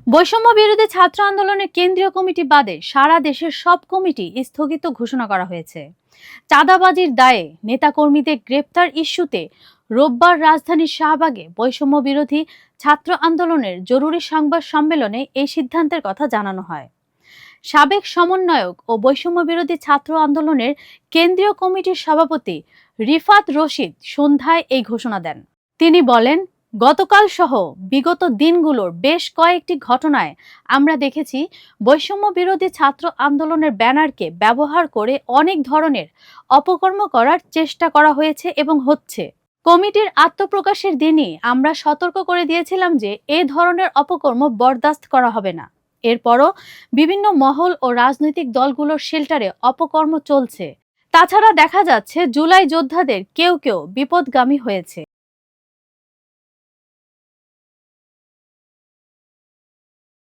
বৈষম্য বিরোধী ছাত্র আন্দোলনের কেন্দ্রীয় কমিটি বাদে সারা দেশের সব কমিটি স্থগিত ঘোষণা করা হয়েছে। চাঁদাবাজির দায়ে নেতাকর্মীদের গ্রেপ্তার ইস্যুতে রোববার রাজধানীর শাহবাগে বৈষম্য বিরোধী ছাত্র আন্দোলনের জরুরি সংবাদ সম্মেলনে এই সিদ্ধান্তের কথা জানানো হয়। সাবেক সমন্বয়ক ও বৈষম্য বিরোধী ছাত্র আন্দোলনের কেন্দ্রীয় কমিটির সভাপতি রিফাত রশিদ সন্ধ্যায় এই ঘোষণা দেন। তিনি বলেন, গতকাল সহ বিগত দিনগুলোর বেশ কয়েকটি ঘটনায় আমরা দেখেছি বৈষম্য বিরোধী ছাত্র আন্দোলনের ব্যানারকে ব্যবহার করে অনেক ধরনের অপকর্ম করার চেষ্টা করা হয়েছে এবং হচ্ছে। কমিটির আত্মপ্রকাশের দিনই আমরা সতর্ক করে দিয়েছিলাম যে এ ধরনের অপকর্ম বরদাস্ত করা হবে না। এরপরও বিভিন্ন মহল ও রাজনৈতিক দলগুলোর শেল্টারে অপকর্ম চলছে। তাছাড়া দেখা যাচ্ছে জুলাই যোদ্ধাদের কেউ কেউ বিপদগামী হয়েছে।